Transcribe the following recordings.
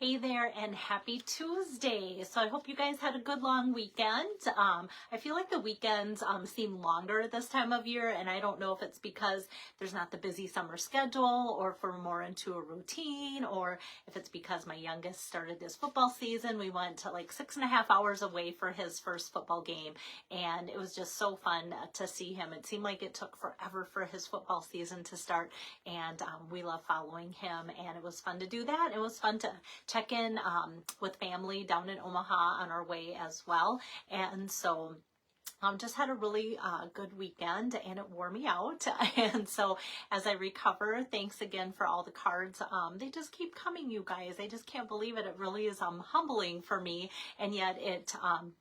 Hey there and happy Tuesday. So I hope you guys had a good long weekend. I feel like the weekends seem longer this time of year, and I don't know if it's because there's not the busy summer schedule or if we're more into a routine, or if it's because my youngest started his football season. We went to like 6.5 hours away for his first football game, and it was just so fun to see him. It seemed like it took forever for his football season to start, and we love following him, and it was fun to do that. It was fun to check in with family down in Omaha on our way as well. And so just had a really good weekend, and it wore me out. And so as I recover, thanks again for all the cards. They just keep coming, you guys. I just can't believe it. It really is humbling for me. And yet it,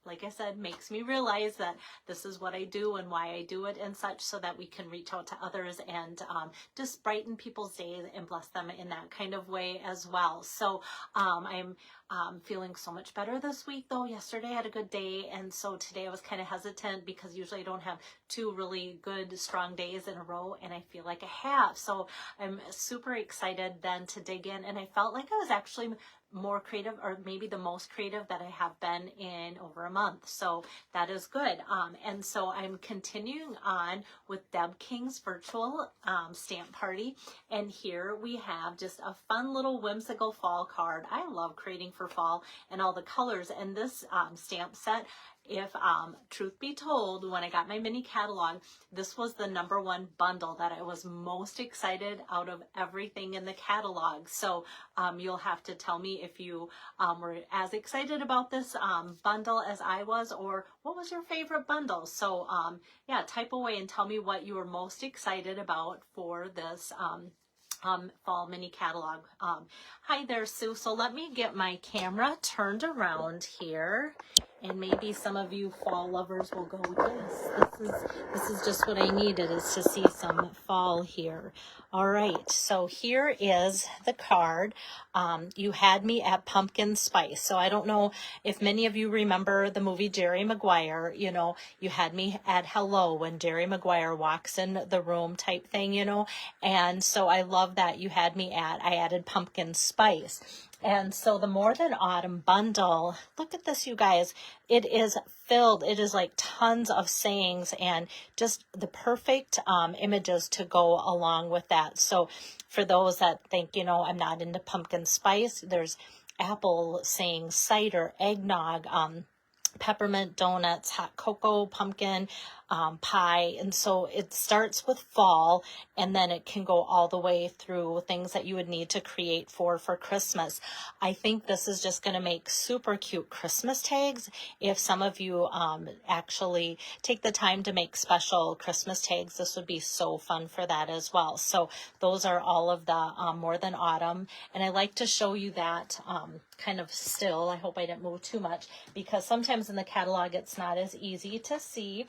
like I said, makes me realize that this is what I do and why I do it and such, so that we can reach out to others and just brighten people's days and bless them in that kind of way as well. So I'm feeling so much better this week, though. Yesterday I had a good day, and so today I was kind of hesitant because usually I don't have two really good, strong days in a row, and I feel like I have. So I'm super excited then to dig in, and I felt like I was actually more creative, or maybe the most creative that I have been in over a month. So that is good. And so I'm continuing on with Deb King's virtual stamp party. And here we have just a fun little whimsical fall card. I love creating for fall and all the colors. And this stamp set, if truth be told, when I got my mini catalog, this was the #1 bundle that I was most excited out of everything in the catalog. So you'll have to tell me if you were as excited about this bundle as I was, or what was your favorite bundle. So yeah, type away and tell me what you were most excited about for this fall mini catalog. Hi there, Sue. So let me get my camera turned around here, and maybe some of you fall lovers will go, yes, this is just what I needed, is to see some fall here. All right, so here is the card. You had me at pumpkin spice. So I don't know if many of you remember the movie Jerry Maguire. You know, you had me at hello when Jerry Maguire walks in the room type thing, you know. And so I love that you had me at, I added pumpkin spice. And so the More Than Autumn bundle, look at this, you guys. It is filled. It is like tons of sayings and just the perfect images to go along with that. So for those that think, you know, I'm not into pumpkin spice, there's apple sayings, cider, eggnog, peppermint donuts, hot cocoa, pumpkin pie. And so it starts with fall, and then it can go all the way through things that you would need to create for Christmas. I think this is just going to make super cute Christmas tags. If some of you actually take the time to make special Christmas tags, this would be so fun for that as well. So those are all of the More Than Autumn. And I like to show you that kind of still. I hope I didn't move too much, because sometimes in the catalog it's not as easy to see.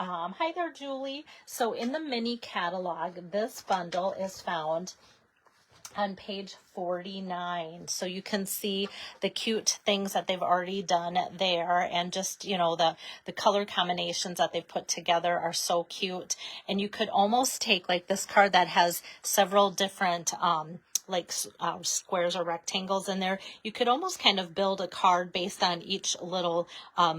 Hi there, Julie. So in the mini catalog, this bundle is found on page 49. So you can see the cute things that they've already done there, and just, you know, the color combinations that they've put together are so cute. And you could almost take like this card that has several different squares or rectangles in there. You could almost kind of build a card based on each little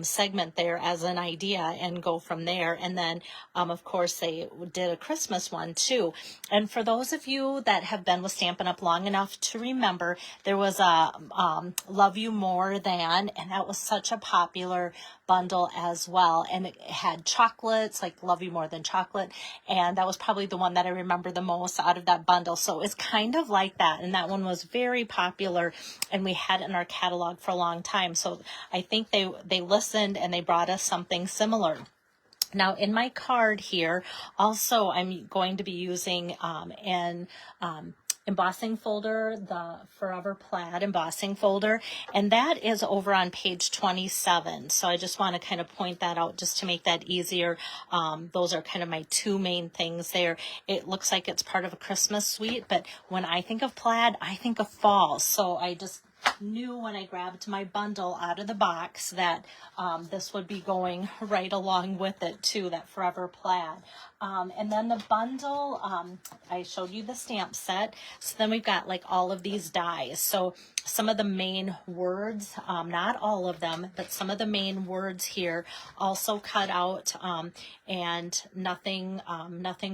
segment there as an idea and go from there. And then of course they did a Christmas one too. And for those of you that have been with Stampin' Up! Long enough to remember, there was a Love You More Than, and that was such a popular bundle as well. And it had chocolates, like Love You More Than chocolate, and that was probably the one that I remember the most out of that bundle. So it's kind of like that, and that one was very popular, and we had it in our catalog for a long time. So I think they listened and they brought us something similar. Now in my card here, also I'm going to be using an embossing folder, the Forever Plaid embossing folder, and that is over on page 27. So I just want to kind of point that out just to make that easier. Those are kind of my two main things there. It looks like it's part of a Christmas suite, but when I think of plaid, I think of fall. So I just knew when I grabbed my bundle out of the box that this would be going right along with it too, that Forever Plaid. And then the bundle, I showed you the stamp set. So then we've got like all of these dies. So some of the main words, not all of them, but some of the main words here also cut out, and nothing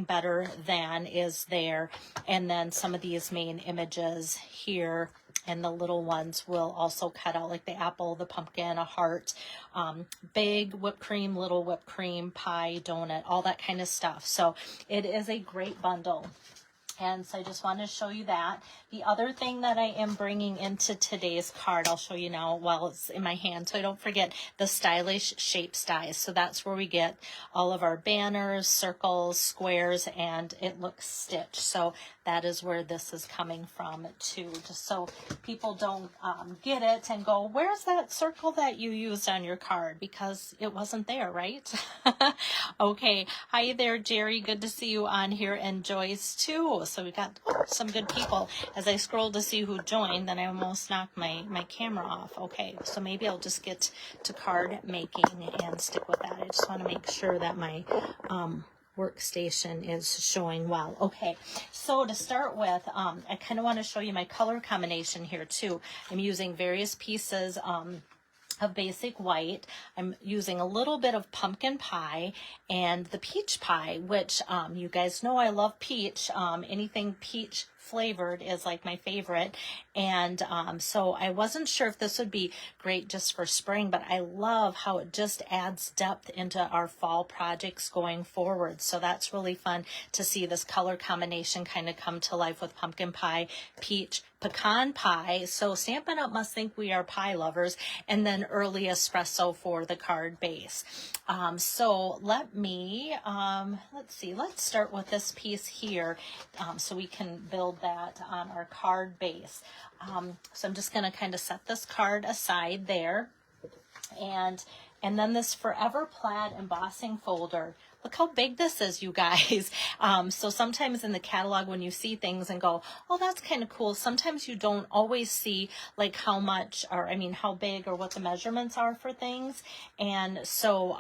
better than is there. And then some of these main images here, and the little ones will also cut out, like the apple, the pumpkin, a heart, big whipped cream, little whipped cream, pie, donut, all that kind of stuff. So it is a great bundle. And so I just wanted to show you that. The other thing that I am bringing into today's card, I'll show you now while it's in my hand, so I don't forget, the Stylish Shapes dies. So that's where we get all of our banners, circles, squares, and it looks stitched. So that is where this is coming from too, just so people don't get it and go, where's that circle that you used on your card? Because it wasn't there, right? Okay. Hi there, Jerry. Good to see you on here, and Joyce too. So we got some good people. As I scrolled to see who joined, then I almost knocked my camera off. Okay, so maybe I'll just get to card making and stick with that. I just want to make sure that my workstation is showing well. Okay, so to start with, I kind of want to show you my color combination here too. I'm using various pieces of basic white. I'm using a little bit of pumpkin pie and the peach pie, which you guys know I love peach. Anything peach flavored is like my favorite. And so I wasn't sure if this would be great just for spring, but I love how it just adds depth into our fall projects going forward. So that's really fun to see this color combination kind of come to life with pumpkin pie, peach, pecan pie. So Stampin' Up! Must think we are pie lovers. And then early espresso for the card base. So let me, let's see, let's start with this piece here so we can build that on our card base. So I'm just going to kind of set this card aside there. And then this Forever Plaid embossing folder. Look how big this is, you guys. So sometimes in the catalog when you see things and go, oh, that's kind of cool, sometimes you don't always see like how much, or I mean how big or what the measurements are for things. And so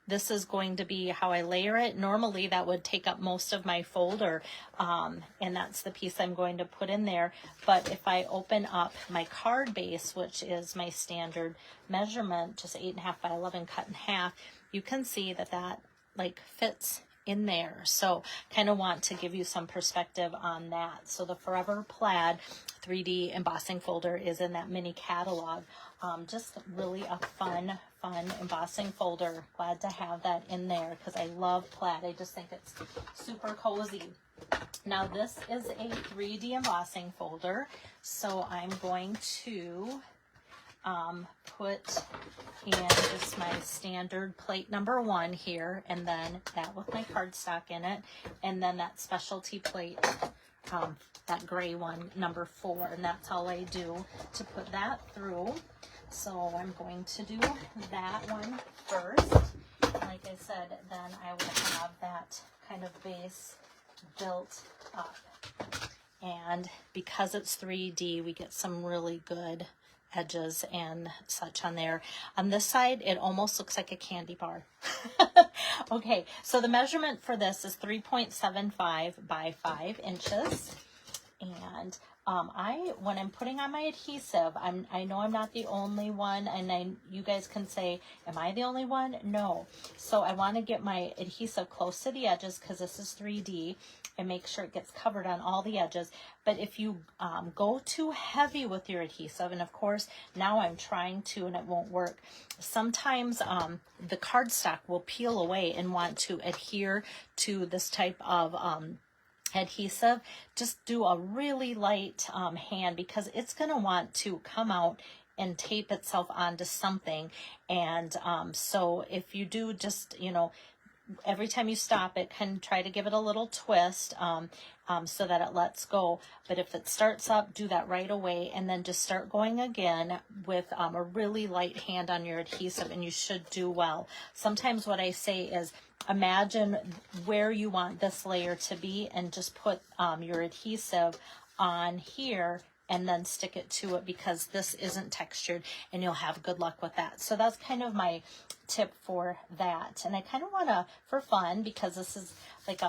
this is going to be how I layer it. Normally that would take up most of my folder, and that's the piece I'm going to put in there. But if I open up my card base, which is my standard measurement, just 8.5 by 11 cut in half, you can see that that like fits in there. So kind of want to give you some perspective on that. So the Forever Plaid 3D embossing folder is in that mini catalog. Just really a fun embossing folder. Glad to have that in there because I love plaid. I just think it's super cozy. Now this is a 3D embossing folder. So I'm going to put in just my standard plate number 1 here, and then that with my cardstock in it, and then that specialty plate, that gray one, number 4, and that's all I do to put that through. So I'm going to do that one first. Like I said, then I will have that kind of base built up. And because it's 3D, we get some really good edges and such on there. On this side, it almost looks like a candy bar. Okay, so the measurement for this is 3.75 by 5 inches. And when I'm putting on my adhesive, I know I'm not the only one, and you guys can say, am I the only one? No. So I want to get my adhesive close to the edges because this is 3D, and make sure it gets covered on all the edges. But if you go too heavy with your adhesive, and of course now I'm trying to and it won't work, sometimes the cardstock will peel away and want to adhere to this type of adhesive. Just do a really light hand because it's going to want to come out and tape itself onto something. And so if you do just, you know, every time you stop it, can try to give it a little twist so that it lets go. But if it starts up, do that right away, and then just start going again with a really light hand on your adhesive, and you should do well. Sometimes what I say is imagine where you want this layer to be and just put your adhesive on here and then stick it to it because this isn't textured, and you'll have good luck with that. So that's kind of my tip for that. And I kind of want to, for fun, because this is like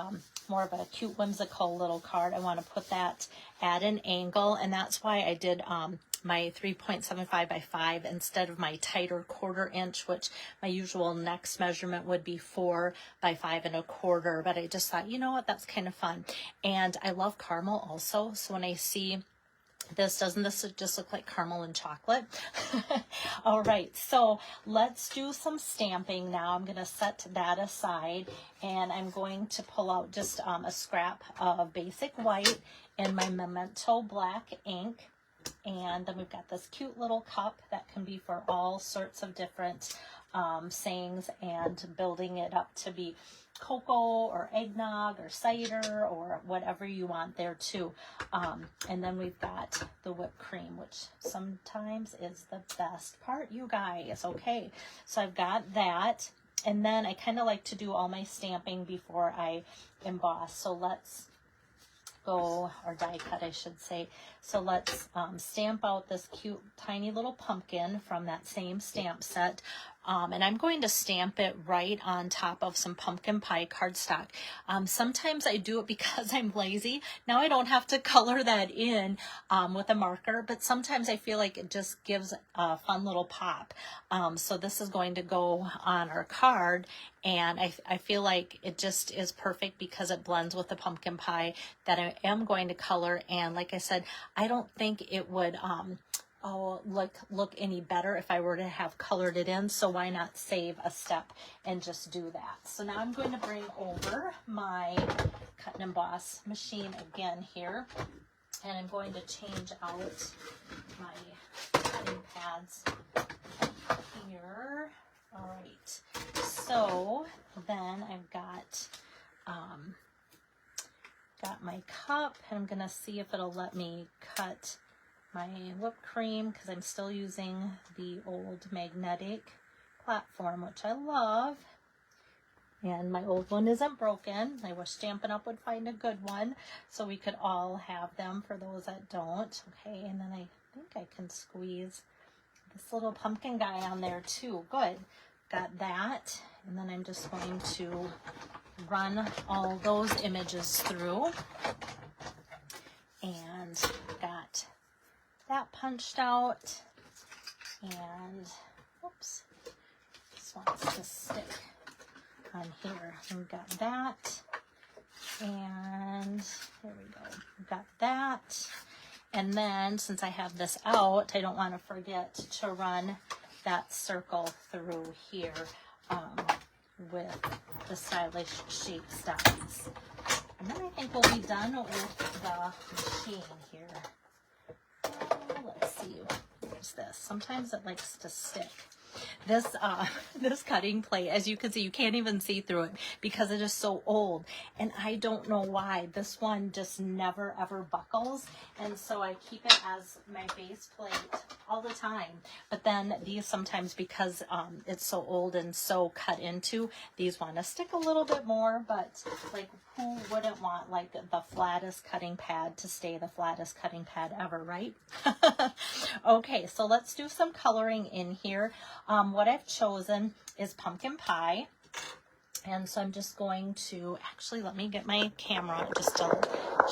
more of a cute whimsical little card, I want to put that at an angle, and that's why I did my 3.75 by 5 instead of my tighter 1/4 inch, which my usual next measurement would be 4 by 5 1/4. But I just thought, you know what, that's kind of fun. And I love caramel also, so when I see this, doesn't this just look like caramel and chocolate? All right, so let's do some stamping now. I'm going to set that aside, and I'm going to pull out just a scrap of basic white in my Memento black ink. And then we've got this cute little cup that can be for all sorts of different sayings, and building it up to be cocoa or eggnog or cider or whatever you want there too. And then we've got the whipped cream, which sometimes is the best part, you guys. Okay, so I've got that. And then I kind of like to do all my stamping before I emboss. So let's go, or die cut I should say. So let's stamp out this cute tiny little pumpkin from that same stamp set. And I'm going to stamp it right on top of some pumpkin pie cardstock. Sometimes I do it because I'm lazy. Now I don't have to color that in with a marker, but sometimes I feel like it just gives a fun little pop. So this is going to go on our card, and I feel like it just is perfect because it blends with the pumpkin pie that I am going to color. And like I said, I don't think it would look any better if I were to have colored it in, so why not save a step and just do that. So now I'm going to bring over my cut and emboss machine again here, and I'm going to change out my cutting pads here. All right, so then I've got my cup, and I'm gonna see if it'll let me cut my whipped cream, because I'm still using the old magnetic platform, which I love. And my old one isn't broken. I wish Stampin' Up! Would find a good one so we could all have them for those that don't. Okay, and then I think I can squeeze this little pumpkin guy on there too. Good. Got that. And then I'm just going to run all those images through. And got that punched out, and oops, this wants to stick on here. We've got that, and there we go. We've got that, and then since I have this out, I don't want to forget to run that circle through here with the stylish shape stops. And then I think we'll be done with the machine here. Let's see, where's this? Sometimes it likes to stick. This this cutting plate, as you can see, you can't even see through it because it is so old, and I don't know why. This one just never ever buckles, and so I keep it as my base plate all the time. But then these sometimes, because it's so old and so cut into, these want to stick a little bit more, but like who wouldn't want like the flattest cutting pad to stay the flattest cutting pad ever, right? Okay, so let's do some coloring in here. What I've chosen is pumpkin pie. And so I'm just going to, actually, let me get my camera just a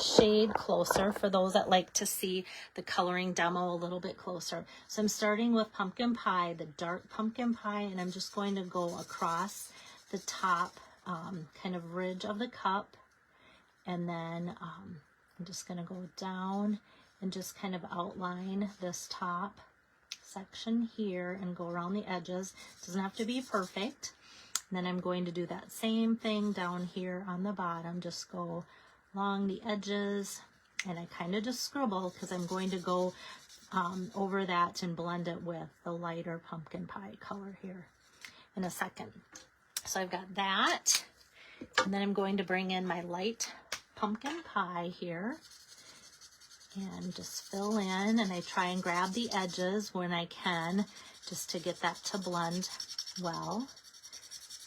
shade closer for those that like to see the coloring demo a little bit closer. So I'm starting with pumpkin pie, the dark pumpkin pie, and I'm just going to go across the top kind of ridge of the cup. And then I'm just going to go down and just kind of outline this top section here and go around the edges. It doesn't have to be perfect. And then I'm going to do that same thing down here on the bottom. Just go along the edges, and I kind of just scribble because I'm going to go over that and blend it with the lighter pumpkin pie color here in a second. So I've got that, and then I'm going to bring in my light pumpkin pie here and just fill in, and I try and grab the edges when I can just to get that to blend well.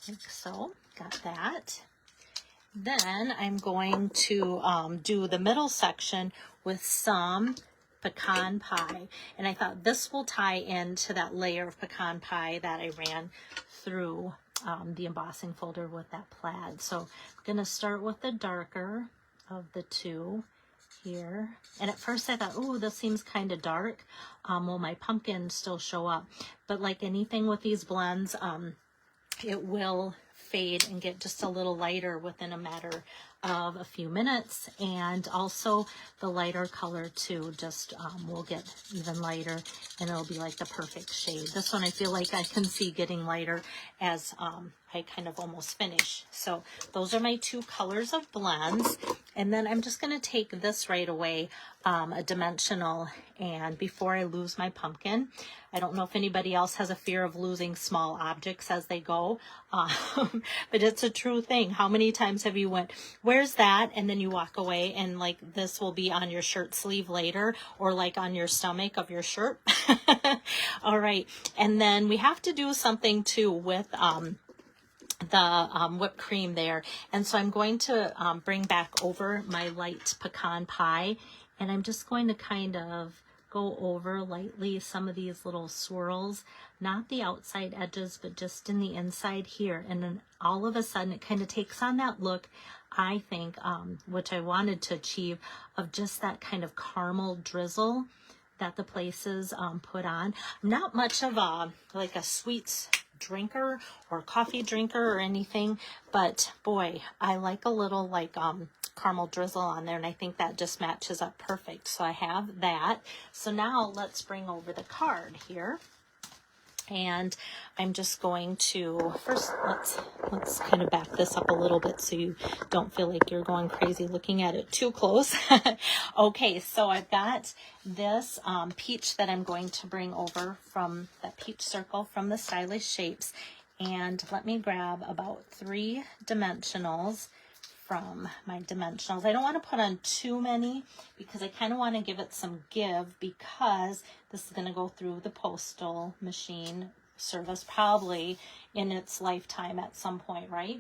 Like so. Got that. Then I'm going to do the middle section with some pecan pie. And I thought this will tie into that layer of pecan pie that I ran through the embossing folder with that plaid. So I'm going to start with the darker of the two here. And at first I thought, oh, this seems kind of dark. Will my pumpkin still show up? But like anything with these blends, it will fade and get just a little lighter within a matter of a few minutes. And also the lighter color too just will get even lighter, and it'll be like the perfect shade. This one I feel like I can see getting lighter as I kind of almost finish. So those are my two colors of blends. And then I'm just going to take this right away, a dimensional, and before I lose my pumpkin, I don't know if anybody else has a fear of losing small objects as they go, but it's a true thing. How many times have you went, where's that? And then you walk away and like this will be on your shirt sleeve later, or like on your stomach of your shirt. All right. And then we have to do something too with the whipped cream there. And so I'm going to bring back over my light pecan pie, and I'm just going to kind of go over lightly some of these little swirls, not the outside edges, but just in the inside here. And then all of a sudden it kind of takes on that look, I think, which I wanted to achieve, of just that kind of caramel drizzle that the places put on. I'm not much of like a sweets drinker or coffee drinker or anything, but boy, I like a little like caramel drizzle on there, and I think that just matches up perfect. So I have that. So now let's bring over the card here, and I'm just going to first let's kind of back this up a little bit so you don't feel like you're going crazy looking at it too close. Okay, so I've got this peach that I'm going to bring over from that peach circle from the Stylish Shapes, and let me grab about 3 dimensionals from my dimensionals. I don't want to put on too many because I kind of want to give it some give, because this is going to go through the postal machine service probably in its lifetime at some point, right?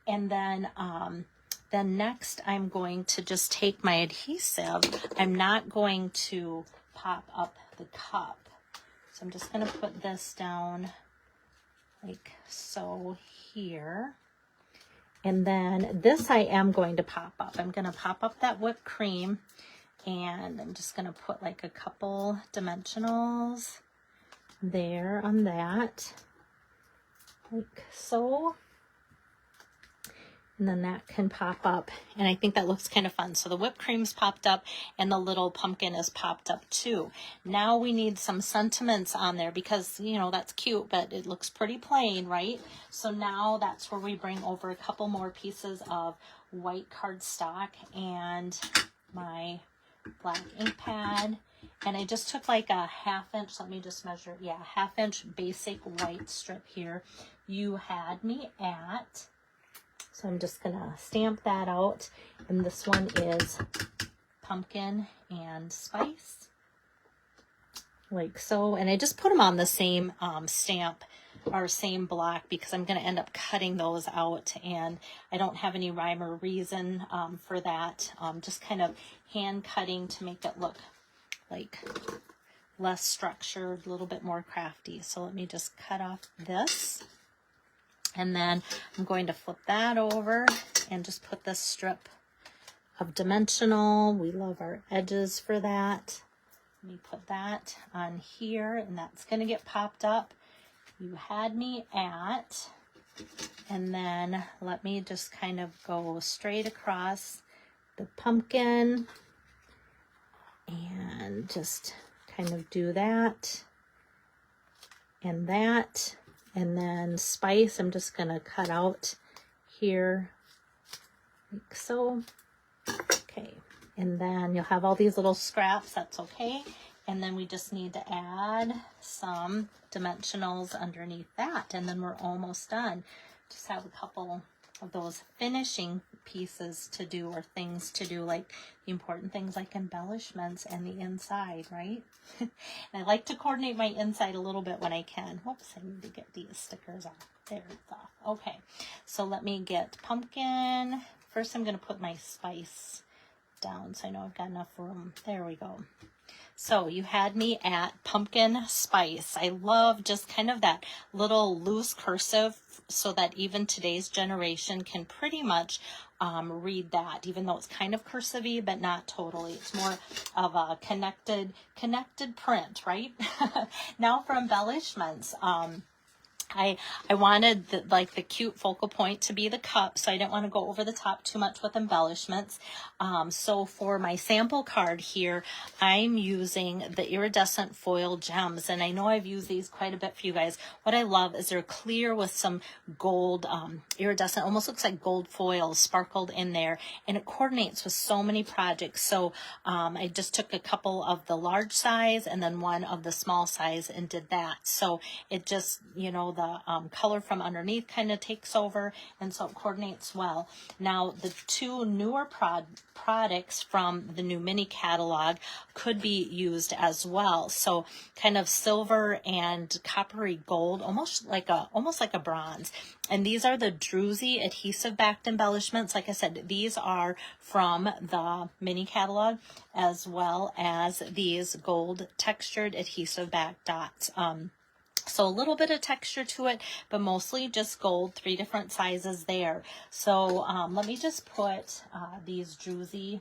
And then next I'm going to just take my adhesive. I'm not going to pop up the cup. So I'm just going to put this down like so here. And then this I am going to pop up. I'm going to pop up that whipped cream, and I'm just going to put like a couple dimensionals there on that, like so. And then that can pop up, and I think that looks kind of fun. So the whipped cream's popped up, and the little pumpkin is popped up too. Now we need some sentiments on there because, you know, that's cute, but it looks pretty plain, right? So now that's where we bring over a couple more pieces of white cardstock and my black ink pad. And I just took like a 1/2 inch, let me just measure, yeah, 1/2 inch basic white strip here. You had me at... So I'm just going to stamp that out. And this one is pumpkin and spice, like so. And I just put them on the same stamp or same block because I'm going to end up cutting those out. And I don't have any rhyme or reason for that. Just kind of hand cutting to make it look like less structured, a little bit more crafty. So let me just cut off this. And then I'm going to flip that over and just put this strip of dimensional. We love our edges for that. Let me put that on here, and that's going to get popped up. You had me at, and then let me just kind of go straight across the pumpkin and just kind of do that and that. And then spice, I'm just going to cut out here like so. Okay. And then you'll have all these little scraps. That's okay. And then we just need to add some dimensionals underneath that. And then we're almost done. Just have a couple of those finishing pieces to do, or things to do, like the important things like embellishments and the inside, right? And I like to coordinate my inside a little bit when I can. Whoops, I need to get these stickers off. There, it's off. Okay, so let me get pumpkin. First I'm going to put my spice down so I know I've got enough room. There we go. So you had me at pumpkin spice. I love just kind of that little loose cursive so that even today's generation can pretty much read that, even though it's kind of cursive-y, but not totally. It's more of a connected print, right? Now for embellishments. I wanted the cute focal point to be the cup, so I didn't want to go over the top too much with embellishments. So for my sample card here, I'm using the iridescent foil gems, and I know I've used these quite a bit for you guys. What I love is they're clear with some gold iridescent, almost looks like gold foil sparkled in there, and it coordinates with so many projects. So I just took a couple of the large size and then one of the small size and did that. So it just, you know, the color from underneath kind of takes over, and so it coordinates well. Now the two newer products from the new mini catalog could be used as well. So kind of silver and coppery gold, almost like a bronze. And these are the Druzy adhesive backed embellishments. Like I said, these are from the mini catalog, as well as these gold textured adhesive backed dots. So a little bit of texture to it, but mostly just gold, 3 different sizes there. So let me just put these Druzy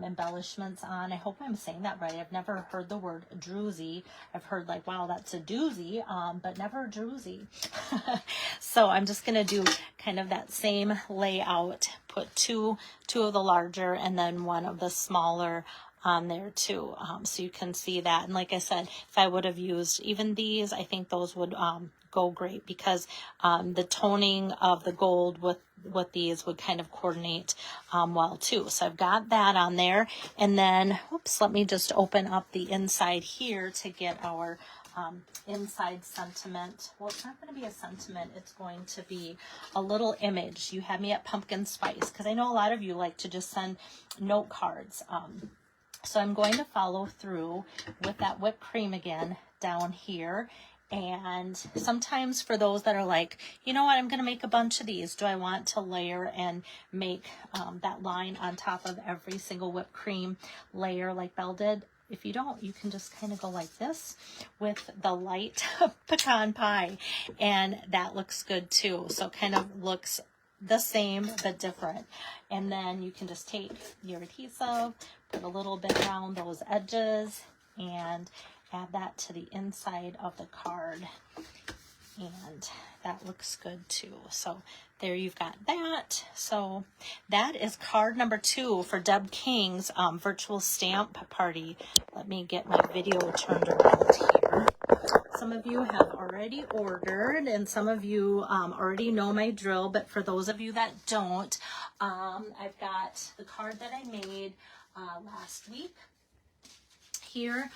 embellishments on. I hope I'm saying that right. I've never heard the word Druzy. I've heard like, wow, that's a doozy, but never Druzy. So I'm just going to do kind of that same layout, put two of the larger and then one of the smaller on there too, so you can see that. And like I said, if I would have used even these, I think those would go great, because the toning of the gold with these would kind of coordinate well too. So I've got that on there, and then oops, let me just open up the inside here to get our inside sentiment. Well, it's not going to be a sentiment, it's going to be a little image. You had me at pumpkin spice, because I know a lot of you like to just send note cards. So I'm going to follow through with that whipped cream again down here. And sometimes for those that are like, you know what, I'm going to make a bunch of these. Do I want to layer and make that line on top of every single whipped cream layer like Belle did? If you don't, you can just kind of go like this with the light pecan pie. And that looks good too. So kind of looks the same but different. And then you can just take your adhesive, put a little bit around those edges, and add that to the inside of the card. And that looks good too. So there you've got that. So that is card number 2 for Deb King's virtual stamp party. Let me get my video turned around here. Some of you have already ordered, and some of you already know my drill, but for those of you that don't, I've got the card that I made last week here.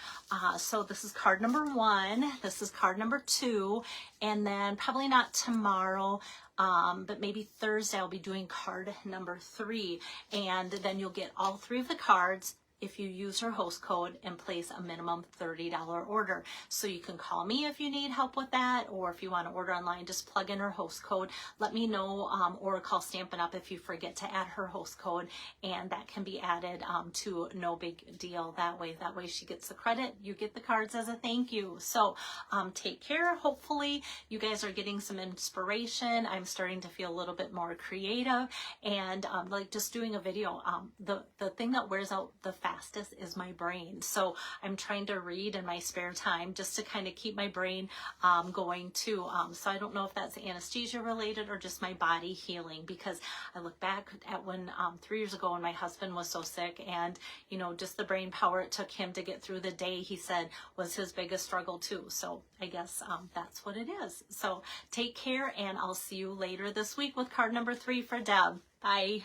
So this is card number 1, this is card number 2, and then probably not tomorrow, but maybe Thursday I'll be doing card number 3, and then you'll get all 3 of the cards if you use her host code and place a minimum $30 order. So you can call me if you need help with that, or if you want to order online, just plug in her host code. Let me know, or call Stampin' Up! If you forget to add her host code, and that can be added to no big deal that way. That way she gets the credit, you get the cards as a thank you. So take care. Hopefully you guys are getting some inspiration. I'm starting to feel a little bit more creative, and like just doing a video. The thing that wears out the fastest is my brain. So I'm trying to read in my spare time just to kind of keep my brain going too. So I don't know if that's anesthesia related or just my body healing, because I look back at when 3 years ago when my husband was so sick, and you know, just the brain power it took him to get through the day, he said was his biggest struggle too. So I guess that's what it is. So take care, and I'll see you later this week with card number 3 for Deb. Bye.